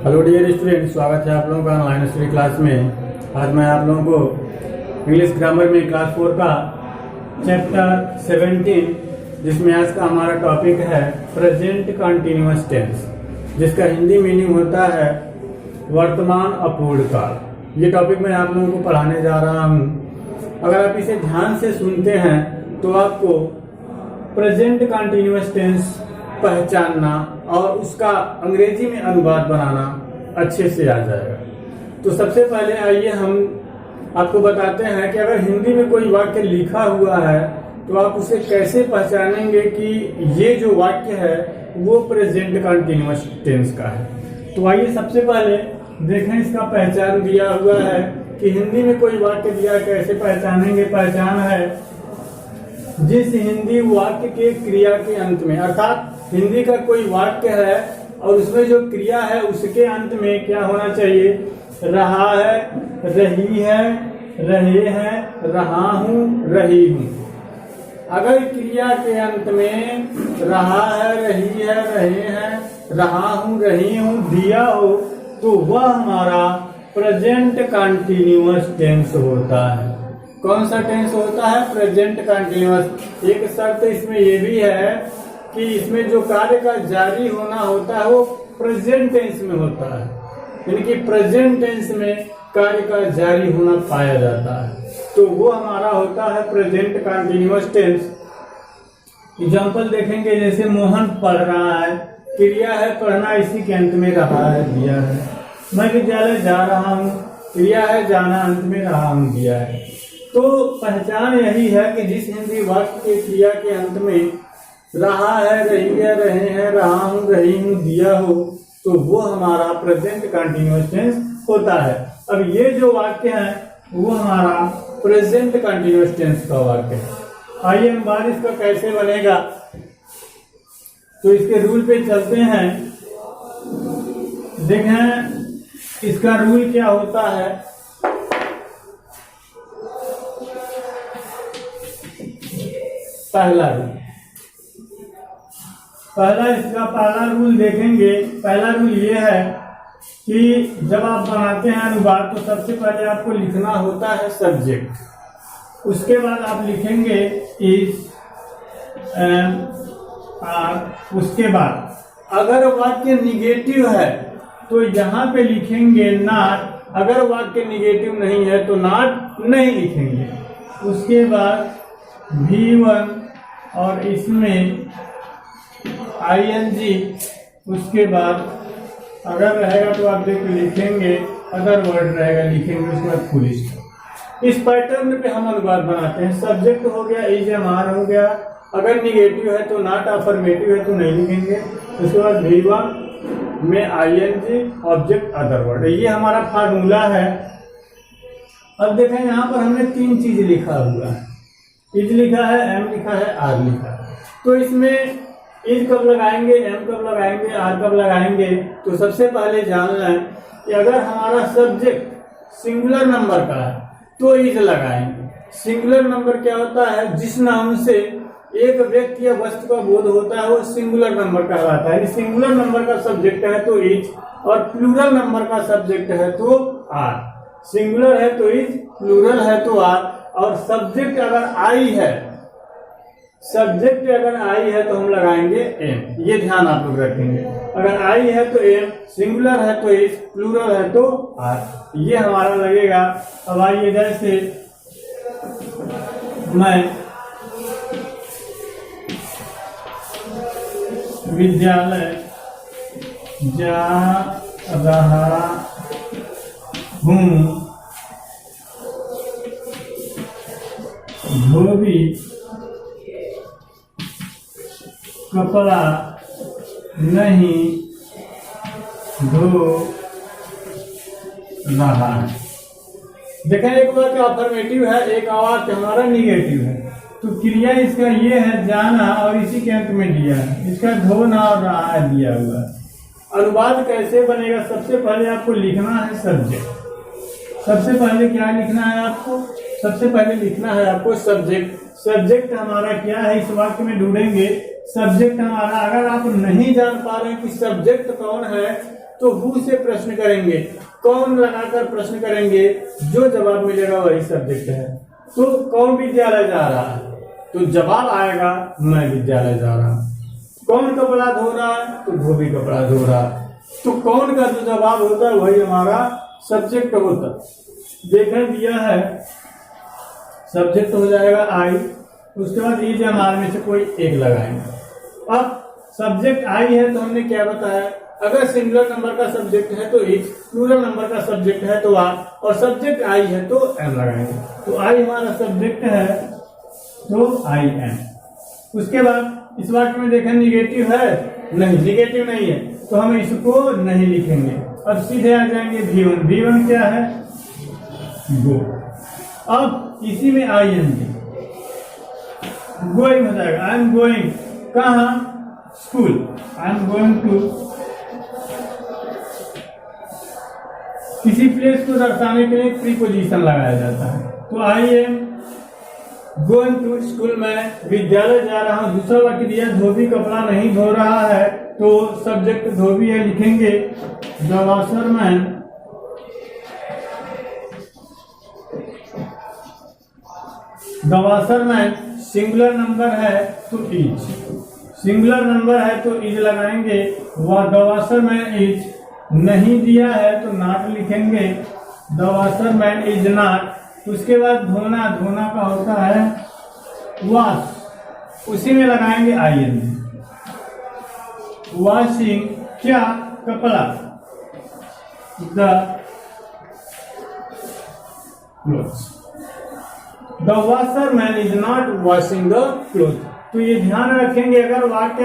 Hello dear student, स्वागत है आप लोगों का ऑनलाइन स्टडी क्लास में। आज मैं आप लोगों को इंग्लिश ग्रामर में क्लास 4 का चैप्टर 17, जिसमें आज का हमारा टॉपिक है प्रेजेंट कंटिन्यूअस टेंस, जिसका हिंदी मीनिंग होता है वर्तमान अपूर्ण काल। ये टॉपिक मैं आप लोगों को पढ़ाने जा रहा हूँ। अगर आप इसे ध्यान से सुनते हैं तो आपको प्रेजेंट कंटिन्यूअस टेंस पहचानना और उसका अंग्रेजी में अनुवाद बनाना अच्छे से आ जाएगा। तो सबसे पहले आइए हम आपको बताते हैं कि अगर हिंदी में कोई वाक्य लिखा हुआ है तो आप उसे कैसे पहचानेंगे कि ये जो वाक्य है वो प्रेजेंट कंटिन्यूअस टेंस का है। तो आइए सबसे पहले देखें, इसका पहचान दिया हुआ है कि हिंदी में कोई वाक्य दिया कैसे पहचानेंगे। पहचान है जिस हिंदी वाक्य के क्रिया के अंत में, अर्थात हिंदी का कोई वाक्य है और उसमें जो क्रिया है उसके अंत में क्या होना चाहिए? रहा है, रही है, रहे हैं, रहा हूं, रही हूं। अगर क्रिया के अंत में रहा है, रही है, रहे हैं, रहा हूं, रही हूं दिया हो तो वह हमारा प्रेजेंट कंटिन्यूअस टेंस होता है। कौन सा टेंस होता है? Present continuous. एक शर्त इसमें यह भी है कि इसमें जो कार्य का जारी होना होता है वो प्रेजेंट टेंस में होता है, यानी कि प्रेजेंट टेंस में कार्य का जारी होना पाया जाता है, तो वो हमारा होता है प्रेजेंट कंटिन्यूअस टेंस। एग्जाम्पल देखेंगे, जैसे मोहन पढ़ रहा है, क्रिया है पढ़ना, इसी के अंत में रहा है दिया है। मैं विद्यालय जा रहा हूँ, क्रिया है जाना, अंत में रहा हूँ दिया है। तो पहचान यही है कि जिस हिंदी वाक्य के क्रिया के अंत में रहा है, रही है, रहे हैं, रहा हूं, रही हूं दिया हो तो वो हमारा प्रेजेंट कंटिन्यूअस टेंस होता है। अब ये जो वाक्य है वो हमारा प्रेजेंट कंटिन्यूअस टेंस का वाक्य है। आइए हम बात इसका कैसे बनेगा, तो इसके रूल पे चलते हैं। देखें इसका रूल क्या होता है। पहला रूल देखेंगे। पहला रूल ये है कि जब आप बनाते हैं अनुवाद तो सबसे पहले आपको लिखना होता है सब्जेक्ट, उसके बाद आप लिखेंगे इज, एम, आर। उसके बाद अगर वाक्य निगेटिव है तो यहाँ पे लिखेंगे नॉट, अगर वाक्य निगेटिव नहीं है तो नॉट नहीं लिखेंगे। उसके बाद V1 और इसमें ING, उसके बाद अगर रहेगा तो आप देख लिखेंगे, अदर वर्ड रहेगा लिखेंगे, उसके बाद फुल स्टॉप। इस पैटर्न पे हम अनुवाद बनाते हैं। सब्जेक्ट हो गया, इज, एम, आर हो गया, अगर निगेटिव है तो नॉट, अफर्मेटिव है तो नहीं लिखेंगे। उसके बाद V1 में ING, ऑब्जेक्ट, अदर वर्ड। ये हमारा फार्मूला है। अब देखें यहाँ पर हमने 3 चीज लिखा हुआ है, इज लिखा है, एम लिखा है, आर लिखा है। तो इसमें इज कब लगाएंगे, एम कब लगाएंगे, आर कब लगाएंगे? तो सबसे पहले जान लें कि अगर हमारा सब्जेक्ट सिंगुलर नंबर का है तो इज लगाएंगे। सिंगुलर नंबर क्या होता है? जिस नाम से एक व्यक्ति या वस्तु का बोध होता है वो सिंगुलर नंबर कहलाता है। सिंगुलर नंबर का सब्जेक्ट है तो इज, और प्लूरल नंबर का सब्जेक्ट है तो आर। सिंगुलर है तो इज, प्लूरल है तो आर। और सब्जेक्ट अगर आई है, सब्जेक्ट अगर आई है तो हम लगाएंगे एम। ये ध्यान आप लोग रखेंगे, अगर आई है तो एम, सिंगुलर है तो इज, प्लूरल है तो आर। ये हमारा लगेगा। अब आइए, जैसे मैं विद्यालय जा रहा हूँ, धोबी कपड़ा नहीं धो रहा है। देखें, एक वाक्य अफर्मेटिव है, एक वाक्य हमारा निगेटिव है। तो क्रिया इसका ये है जाना, और इसी के अंत में दिया है, इसका धोना और रहा है दिया हुआ है। अनुवाद कैसे बनेगा? सबसे पहले आपको लिखना है सब्जेक्ट। सबसे पहले क्या लिखना है आपको? सबसे पहले लिखना है आपको सब्जेक्ट। सब्जेक्ट हमारा क्या है इस वाक्य में ढूंढेंगे। सब्जेक्ट हमारा, अगर आप नहीं जान पा रहे हैं कि सब्जेक्ट कौन है तो हु से प्रश्न करेंगे, कौन लगाकर प्रश्न करेंगे, जो जवाब मिलेगा वही सब्जेक्ट है। तो कौन विद्यालय जा रहा है, तो जवाब आएगा मैं विद्यालय जा रहा हूं। कौन कपड़ा धो रहा है, तो धोबी कपड़ा धो रहा है। तो कौन का जो जवाब होता है वही हमारा सब्जेक्ट होता है। देखें दिया है सब्जेक्ट हो जाएगा आई, उसके बाद इज हमारे में से कोई एक लगाएंगे। अब सब्जेक्ट आई है तो हमने क्या बताया, अगर सिंगुलर नंबर का सब्जेक्ट है तो इज, प्लूरल नंबर का सब्जेक्ट है तो आर, और सब्जेक्ट आई है तो एम लगाएंगे। तो आई हमारा सब्जेक्ट है तो आई एम। उसके बाद इस वाक्य में देखें निगेटिव है, नहीं निगेटिव नहीं है तो हम इसको नहीं लिखेंगे। अब सीधे आ जाएंगे V1। V1 क्या है, गो। अब इसी में आई एन जी गोइंग हो जाएगा। आई एम गोइंग कहाँ, school. I am going to, किसी प्लेस को दर्शाने के लिए प्रीपोजिशन लगाया जाता है। तो I am going to school, मैं विद्यालय जा रहा हूं। दूसरा वाक्य दिया धोबी कपड़ा नहीं धो रहा है, तो सब्जेक्ट धोबी है, लिखेंगे द वॉशरमैन सिंगुलर नंबर है तो इज, सिंगुलर नंबर है तो इज लगाएंगे। वह द वॉशरमैन इज, नहीं दिया है तो नॉट लिखेंगे द वॉशरमैन इज नॉट। उसके बाद धोना, धोना का होता है वॉश, उसी में लगाएंगे आई एन। वॉशिंग क्या, कपड़ा, the clothes. The washerman is not washing the cloth. तो ये ध्यान रखेंगे अगर वाक्य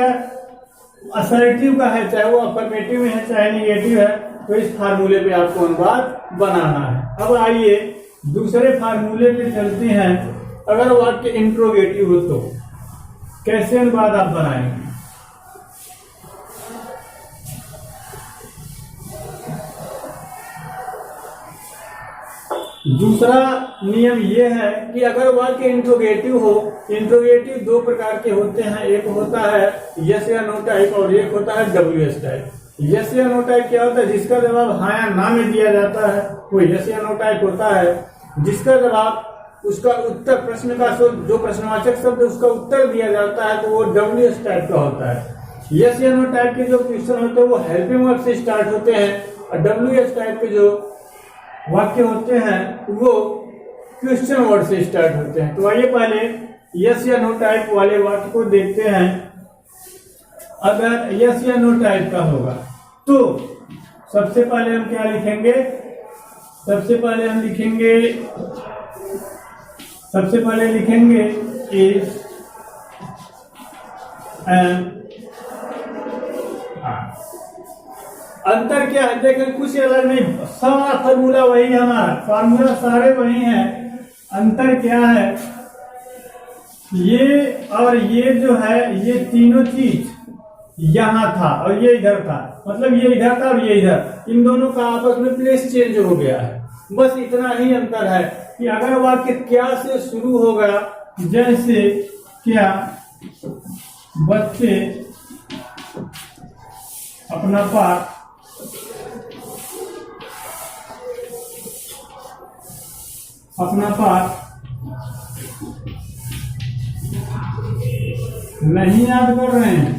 असर्टिव का है, चाहे वो अफर्मेटिव में है चाहे निगेटिव है, तो इस फार्मूले पे आपको अनुवाद बनाना है। अब आइए दूसरे फार्मूले पे चलते हैं। अगर वाक्य इंट्रोगेटिव हो तो कैसे अनुवाद आप बनाएंगे। दूसरा नियम यह है कि अगर वाक्य इंट्रोगेटिव हो, इंट्रोगेटिव दो प्रकार के होते हैं, एक होता है यस या नो टाइप और एक होता है WS टाइप। यस या नो टाइप क्या होता है, जिसका जवाब हाँ या ना में दिया जाता है वो यस या नो टाइप होता है। जिसका जवाब उसका उत्तर, प्रश्न का जो प्रश्नवाचक शब्द उसका उत्तर दिया जाता है तो वो WS टाइप का होता है। यस या नो टाइप के जो क्वेश्चन होते हैं वो हेल्पिंग वर्ब से स्टार्ट होते हैं, और WS टाइप के जो वाक्य होते हैं वो क्वेश्चन वर्ड से स्टार्ट होते हैं। तो आइए पहले यस या नो टाइप वाले वाक्य को देखते हैं। अगर यस या नो टाइप का होगा तो सबसे पहले हम क्या लिखेंगे, सबसे पहले लिखेंगे इज एंड अंतर क्या है, देखें कुछ अलग नहीं, सारा फार्मूला वही है, हमारा फार्मूला सारे वही हैं। अंतर क्या है, ये और ये जो है, ये तीनों चीज यहां था और ये इधर था, मतलब ये इधर था और ये इधर, इन दोनों का आपस में प्लेस चेंज हो गया है। बस इतना ही अंतर है कि अगर वाक्य क्या से शुरू होगा, जैसे क्या बच्चे अपना पाठ नहीं याद कर रहे हैं,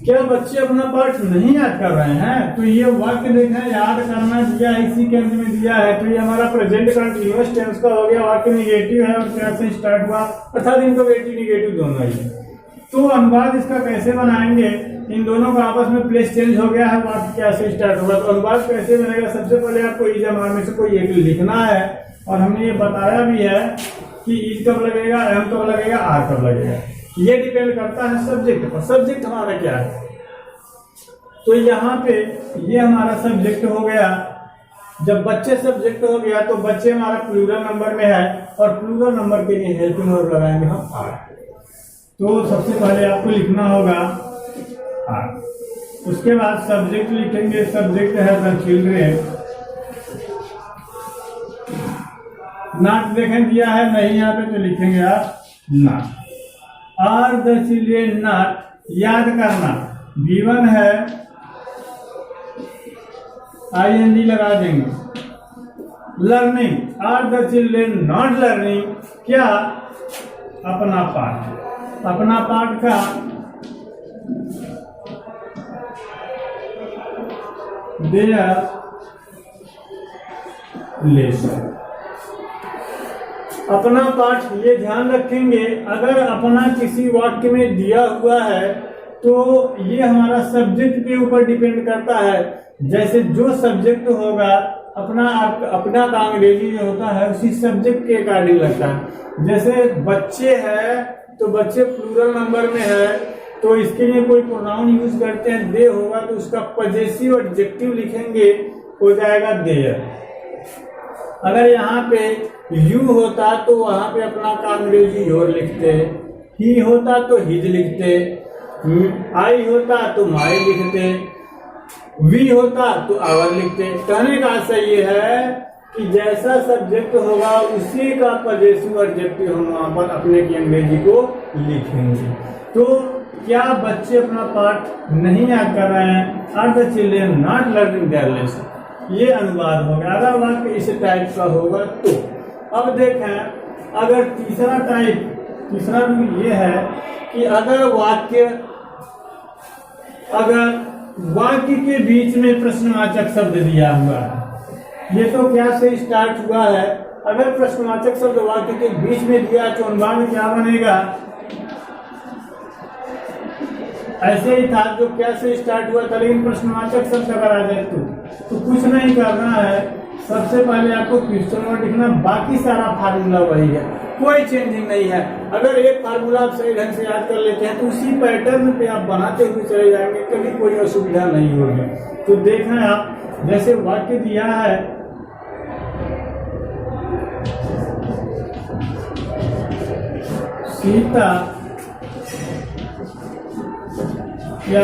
क्या बच्चे अपना पाठ नहीं याद कर रहे हैं, तो ये वाक्य देखा याद करना दिया है, इसी के अंत में दिया है, तो ये हमारा प्रेजेंट कंटीन्यूअस टेंस का हो गया। वाक्य निगेटिव है और क्या से स्टार्ट हुआ, अर्थात इंट्रोगेटिव निगेटिव दोनों ही। तो अनुवाद इसका कैसे बनाएंगे, इन दोनों का आपस में प्लेस चेंज हो गया है, वाक्य क्या से स्टार्ट होगा, तो अनुवाद कैसे बनेगा। सबसे पहले आपको इज एम आर में से कोई एक लिखना है, और हमने ये बताया भी है कि इज कब लगेगा, एम कब लगेगा, आर कब लगेगा, ये डिपेंड करता है सब्जेक्ट पर। सब्जेक्ट हमारा क्या है, तो यहाँ पे ये हमारा सब्जेक्ट हो गया। जब बच्चे सब्जेक्ट हो गया तो बच्चे हमारा प्लूरल नंबर में है, और प्लूरल नंबर के लिए हेल्पिंग वर्ब लगाएंगे हम आर। तो सबसे पहले आपको लिखना होगा आर, उसके बाद सब्जेक्ट लिखेंगे, सब्जेक्ट है द चिल्ड्रेन। नॉट देखें दिया है नहीं यहाँ पे, तो लिखेंगे आप not. Are the children not, याद करना V1 है, ING लगा देंगे। Learning, are the children not learning, क्या? अपना पाठ, अपना पाठ का देयर लेसन। अपना पाठ, ये ध्यान रखेंगे अगर अपना किसी वाक्य में दिया हुआ है तो ये हमारा सब्जेक्ट के ऊपर डिपेंड करता है। जैसे जो सब्जेक्ट होगा अपना का अंग्रेजी जो होता है उसी सब्जेक्ट के अकॉर्डिंग लगता है। जैसे बच्चे है तो बच्चे प्लूरल नंबर में है तो इसके लिए कोई प्रोनाउन यूज करते हैं, दे होगा तो उसका पजेसिव एडजेक्टिव लिखेंगे, हो जाएगा देयर। अगर यहाँ पे यू होता तो वहां पे अपना का अंग्रेजी योर लिखते, ही होता तो हिज लिखते, आई होता तो माई लिखते, वी होता तो आवर लिखते। कहने का आशय ये है कि जैसा सब्जेक्ट होगा उसी का पजेसिव एडजेक्टिव हम वहां पर अपने की अंग्रेजी को लिखेंगे। तो क्या बच्चे अपना पाठ नहीं याद कर रहे हैं? Are the children not learning their lesson, ये अनुवाद हो गया। अगर वाक्य इस टाइप का होगा तो अब देखें, अगर तीसरा टाइप, तीसरा रूल ये है कि अगर वाक्य के बीच में प्रश्नवाचक शब्द दिया हुआ है, ये तो क्या से स्टार्ट हुआ है, अगर प्रश्नवाचक शब्द वाक्य के बीच में दिया तो अनुवाद में क्या बनेगा? ऐसे ही था जो क्या से स्टार्ट हुआ था, लेकिन प्रश्नवाचक शब्द अगर आ जाए तो कुछ नहीं करना है। सबसे पहले आपको क्वेश्चन वर्ड लिखना, बाकी सारा फार्मूला वही है, कोई चेंजिंग नहीं है। अगर एक फार्मूला आप सही ढंग से याद कर लेते हैं तो उसी पैटर्न पे आप बनाते हुए चले जाएंगे, कभी कोई असुविधा नहीं होगी। तो देखें आप, जैसे वाक्य दिया है सीता क्या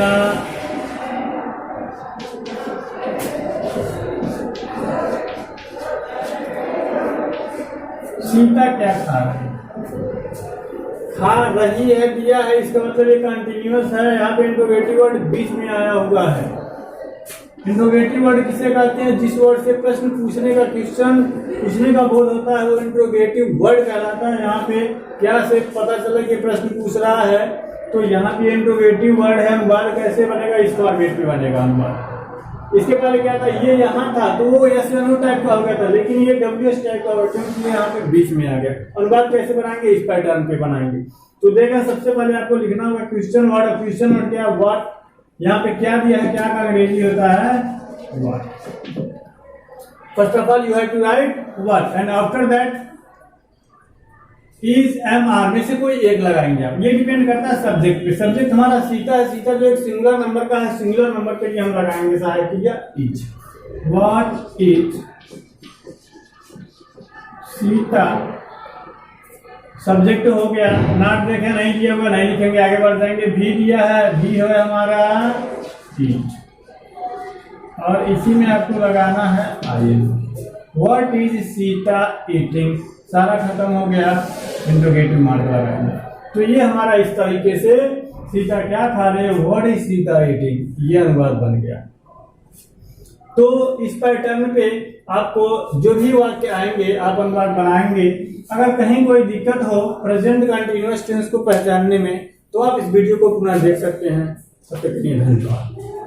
खा रही है दिया है, इसका मतलब ये कंटिन्यूअस है। यहाँ पे इंट्रोगेटिव वर्ड बीच में आया हुआ है। इंट्रोगेटिव वर्ड किसे कहते हैं? जिस वर्ड से प्रश्न पूछने का, क्वेश्चन पूछने का बोध होता है वो इंट्रोगेटिव वर्ड कहलाता है। यहाँ पे क्या से पता चला कि प्रश्न पूछ रहा है तो यहाँ पे इंट्रोगेटिव वर्ड है। अनुवाद कैसे बनेगा? इस फॉर्मेट में बनेगा अनुवाद। इसके पहले क्या था, ये यहाँ था तो वो एस टाइप का हो गया था, लेकिन ये WS टाइप का वर्ड क्योंकि यहाँ पे बीच में आ गया। अनुवाद कैसे बनाएंगे? इस पैटर्न पे बनाएंगे। तो देखा, सबसे पहले आपको लिखना होगा क्वेश्चन वर्ड। क्वेश्चन वर्ड क्या? व्हाट। यहाँ पे क्या दिया है? क्या का अंग्रेजी होता है? What. First of all you have to write what and after that is MR में से कोई एक लगाएंगे आप। ये डिपेंड करता है सब्जेक्ट पे। सब्जेक्ट हमारा सीता है, सीता जो एक सिंगुलर नंबर का है, सिंगुलर नंबर पे हम लगाएंगे सहायक या is. What is Sita, subject हो गया। नॉट देखे नहीं दिया हुआ, नहीं लिखेंगे, आगे बढ़ जाएंगे। भी दिया है, भी है हमारा इज, और इसी में आपको लगाना है IN। What is Sita eating, सारा खत्म हो गया, इंट्रोगेटिव मार्क लगाएंगे। तो ये हमारा इस तरीके से सीता क्या खा रहे, व्हाट इज सीता ईटिंग, ये अनुवाद बन गया। तो इस पैटर्न पे आपको जो भी वाक्य आएंगे आप अनुवाद बनाएंगे। अगर कहीं कोई दिक्कत हो प्रेजेंट कंटिन्यूअस टेंस को पहचानने में तो आप इस वीडियो को पुनः देख सकते हैं। तब तक के लिए धन्यवाद।